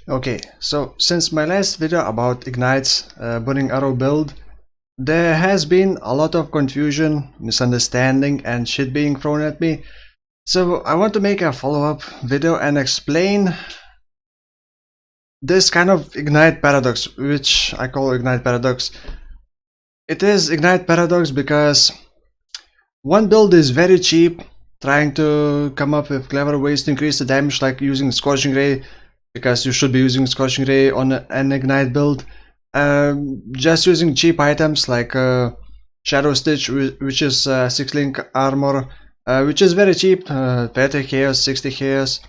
Okay, so since my last video about Ignite's burning arrow build, there has been a lot of confusion, misunderstanding and shit being thrown at me. So I want to make a follow-up video and explain this kind of Ignite paradox, which I call Ignite paradox. It is Ignite paradox because one build is very cheap, trying to come up with clever ways to increase the damage, like using Scorching Ray, because you should be using Scorching Ray on an Ignite build. Just using cheap items like Shadow Stitch, which is 6-link armor, which is very cheap, 30 chaos, 60 chaos,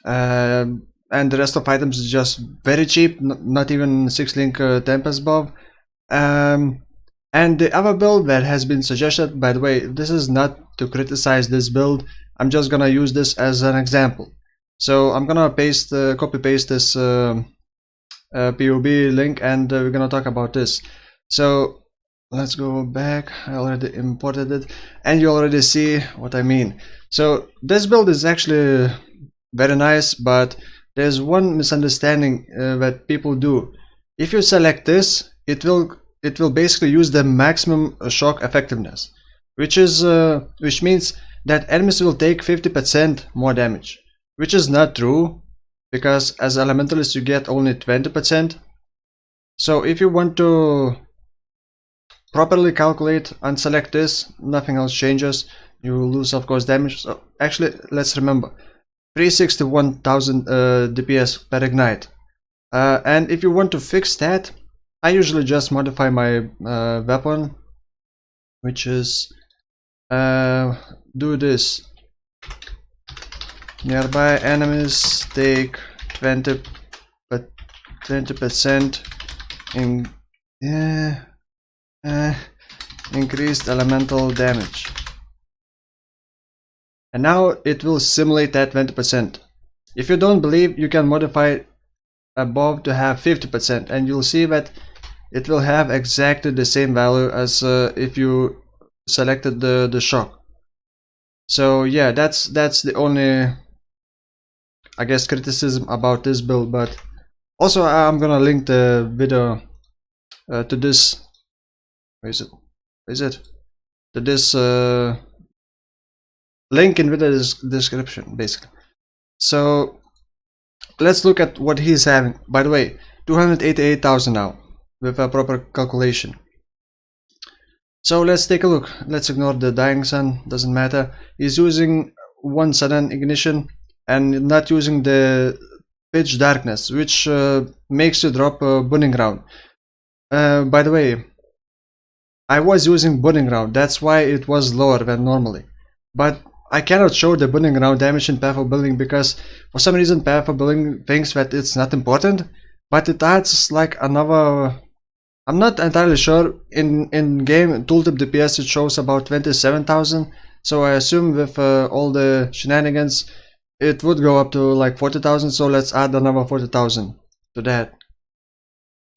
and the rest of items is just very cheap, not even 6-link Tempest buff. And the other build that has been suggested, by the way, this is not to criticize this build, I'm just gonna use this as an example. So I'm gonna copy paste this POB link, and we're gonna talk about this. So let's go back. I already imported it and you already see what I mean. So this build is actually very nice, but there's one misunderstanding that people do. If you select this, it will basically use the maximum shock effectiveness, which means that enemies will take 50% more damage, which is not true, because as elementalist you get only 20%. So if you want to properly calculate and select this, nothing else changes. You will lose, of course, damage. So actually, let's remember 361,000 DPS per ignite. And if you want to fix that, I usually just modify my weapon, which is do this. Nearby enemies take 20% in increased elemental damage, and now it will simulate that 20%. If you don't believe, you can modify above to have 50%, and you'll see that it will have exactly the same value as if you selected the shock. So yeah, that's the only, I guess, criticism about this build. But also I'm gonna link the video to this. Where is it? To this link in video description, basically. So let's look at what he's having. By the way, 288,000 now with a proper calculation. So let's take a look. Let's ignore the dying sun, doesn't matter. He's using one sudden ignition and not using the pitch darkness, which makes you drop a burning round. By the way, I was using burning round, that's why it was lower than normally. But I cannot show the burning round damage in Path of Building because for some reason Path of Building thinks that it's not important, but it adds like another. I'm not entirely sure. In game tooltip DPS it shows about 27,000, so I assume with all the shenanigans it would go up to like 40,000, so let's add another 40,000 to that,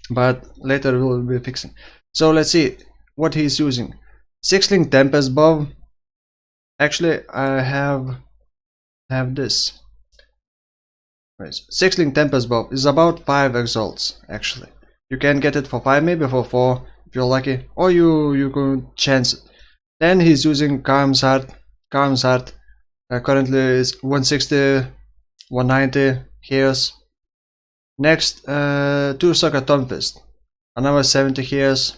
but later we'll be fixing. So let's see what he's using. 6-link Tempest buff. Actually I have this. 6-link Tempest buff is about 5 exalts. Actually you can get it for 5, maybe for 4 if you're lucky, or you can chance it. Then he's using Calm's Heart. Currently is 160, 190 chaos. Next, 2 Sucker Tonfist, another 70 chaos.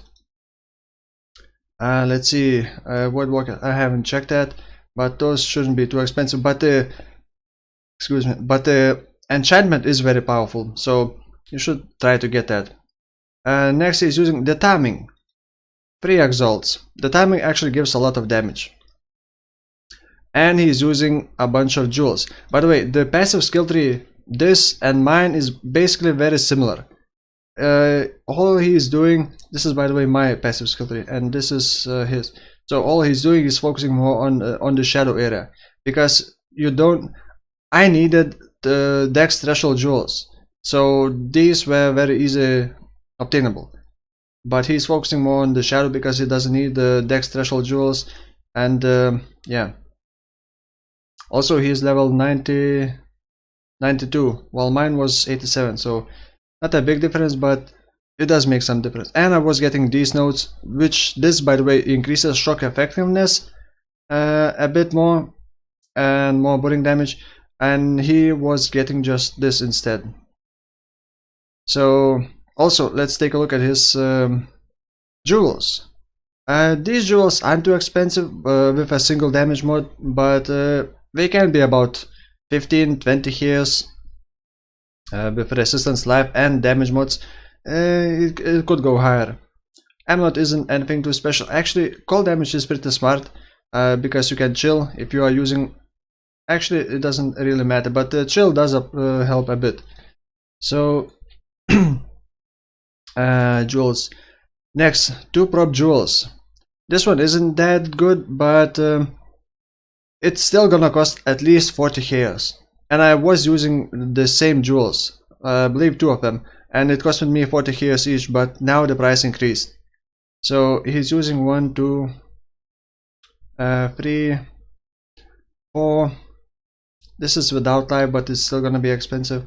Let's see, Void Walker, I haven't checked that, but those shouldn't be too expensive. But the enchantment is very powerful, so you should try to get that. Next he's using the timing, 3 exalts. The timing actually gives a lot of damage, and he's using a bunch of jewels. By the way, the passive skill tree, this and mine, is basically very similar. All he's doing, this is by the way my passive skill tree, and this is his. So all he's doing is focusing more on the shadow area, because you don't. I needed the dex threshold jewels, so these were very easy obtainable, but he's focusing more on the shadow because he doesn't need the dex threshold jewels. And yeah, also he's level 90 92, while mine was 87. So not a big difference, but it does make some difference. And I was getting these notes, which this, by the way, increases shock effectiveness a bit more and more burning damage, and he was getting just this instead. So also let's take a look at his jewels. These jewels aren't too expensive with a single damage mod, but they can be about 15-20 years with resistance, life, and damage mods. It could go higher. Amulet isn't anything too special. Actually, cold damage is pretty smart because you can chill if you are using. Actually, it doesn't really matter, but chill does help a bit. So jewels. Next, 2 prop jewels. This one isn't that good, but it's still gonna cost at least 40 years. And I was using the same jewels, I believe 2 of them, and it costed me 40 years each, but now the price increased. So he's using 1, 2, 3, 4. This is without life, but it's still gonna be expensive.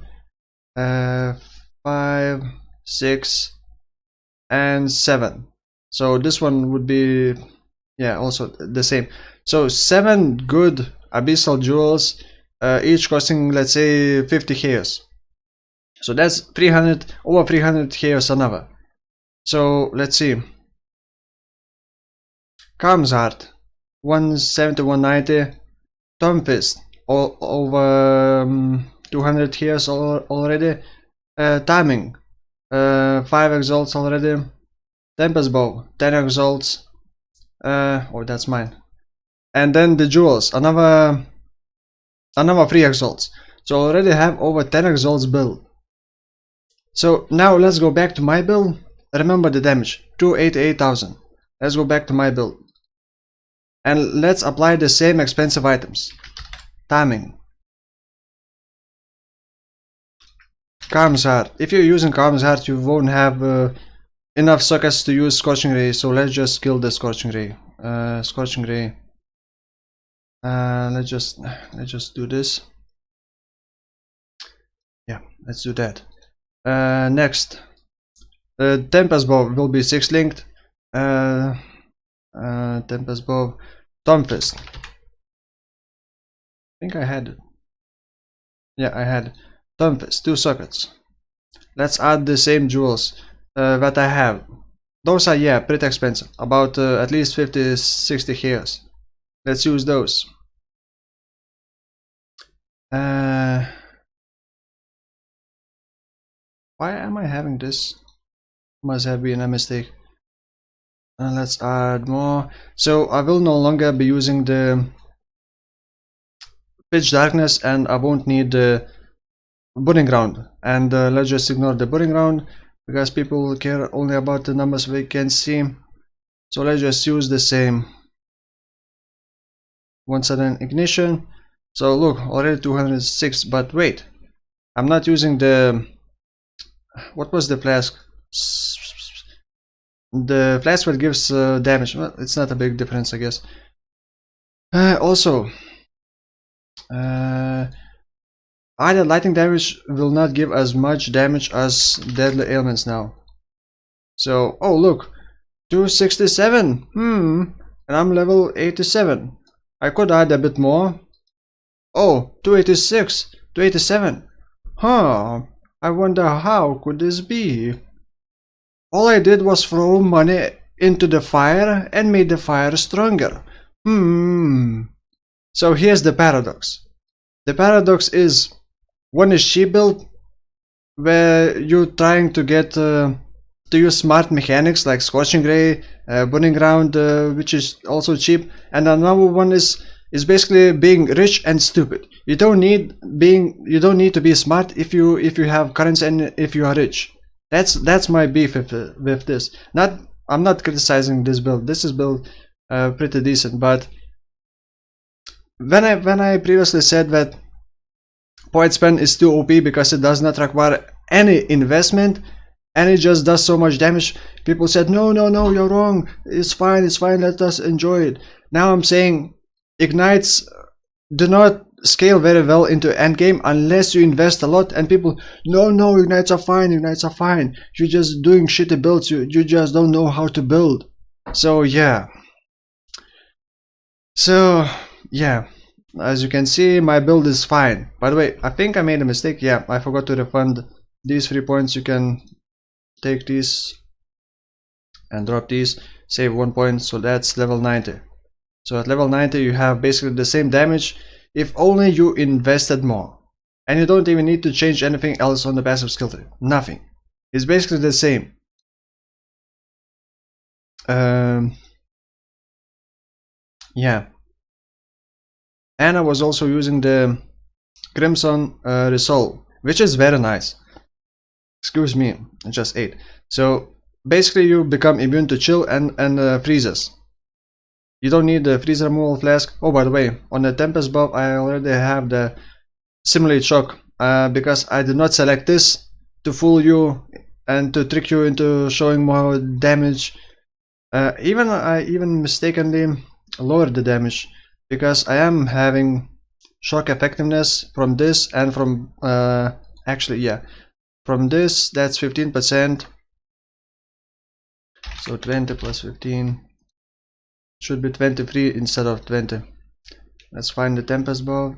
5, 6, and 7. So this one would be, yeah, also the same. So 7 good abyssal jewels, each costing, let's say, 50 years. So that's 300, over 300 years another. So let's see. Calm's Heart, 170, 190. Tom Fist, over 200 years already. Timing, 5 exalts already. Tempest Bow, 10 exalts. Oh, that's mine. And then the jewels, another 3 exalts. So I already have over 10 exalts built. So now let's go back to my build. Remember the damage, 288,000. Let's go back to my build. And let's apply the same expensive items. Timing. Calm's Heart. If you're using Calm's Heart, you won't have enough sockets to use Scorching Ray, so let's just kill the Scorching Ray. Scorching Ray. Let's just do this. Yeah, let's do that. Next, Tempest Bow will be 6 linked. Tempest Bow, Tom Fist. I think I had it. Yeah, I had it. Tom Fist, 2 sockets. Let's add the same jewels that I have. Those are, yeah, pretty expensive, about at least 50-60 years. Let's use those. Why am I having this? Must have been a mistake. Let's add more. So I will no longer be using the pitch darkness, and I won't need the burning ground. And let's just ignore the burning ground, because people care only about the numbers we can see. So let's just use the same. One sudden ignition. So look, already 206, but wait, I'm not using the, what was the flask? The flask that gives damage. Well, it's not a big difference, I guess. Also, either lightning damage will not give as much damage as deadly ailments now. So, oh look, 267. And I'm level 87. I could add a bit more. Oh, 286, 287. Huh, I wonder how could this be? All I did was throw money into the fire and made the fire stronger. So here's the paradox. The paradox is, one is cheap build, where you're trying to get to use smart mechanics like Scorching Ray, Burning Ground, which is also cheap, and another one is basically being rich and stupid. You don't need to be smart if you have currency and if you are rich. That's my beef with this. I'm not criticizing this build. This is build pretty decent, but when I previously said that Point Spend is too OP because it does not require any investment and it just does so much damage, people said no, you're wrong. It's fine. Let us enjoy it. Now I'm saying ignites do not scale very well into endgame unless you invest a lot. And people, no, ignites are fine, you're just doing shitty builds, you just don't know how to build. So yeah, as you can see, my build is fine. By the way, I think I made a mistake. Yeah, I forgot to refund these 3 points. You can take these and drop these, save 1 point, so that's level 90. So at level 90 you have basically the same damage if only you invested more. And you don't even need to change anything else on the passive skill tree. Nothing. It's basically the same. Yeah. And I was also using the Crimson Resolve, which is very nice. Excuse me, I just ate. So basically you become immune to chill and freezes. You don't need the freeze removal flask. Oh, by the way, on the Tempest buff I already have the Simulate Shock, because I did not select this to fool you and to trick you into showing more damage. I even mistakenly lowered the damage because I am having shock effectiveness from this and from actually yeah, from this that's 15%. So 20 plus 15 should be 23 instead of 20. Let's find the Tempest Bow.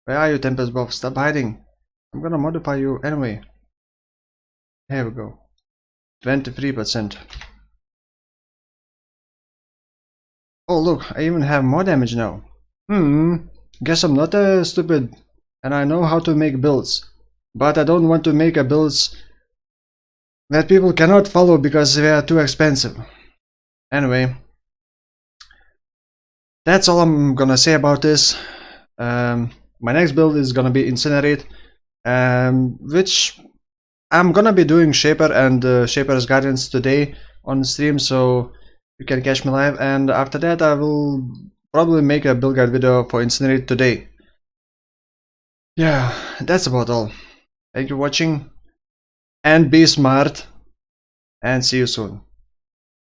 Where are you, Tempest Bow? Stop hiding. I'm gonna modify you anyway. Here we go. 23%. Oh look, I even have more damage now. Guess I'm not stupid and I know how to make builds. But I don't want to make a builds that people cannot follow because they are too expensive. Anyway, that's all I'm gonna say about this. My next build is gonna be Incinerate, which I'm gonna be doing Shaper and Shaper's Guardians today on stream, so you can catch me live. And after that I will probably make a build guide video for Incinerate today. Yeah, that's about all. Thank you for watching, and be smart, and see you soon.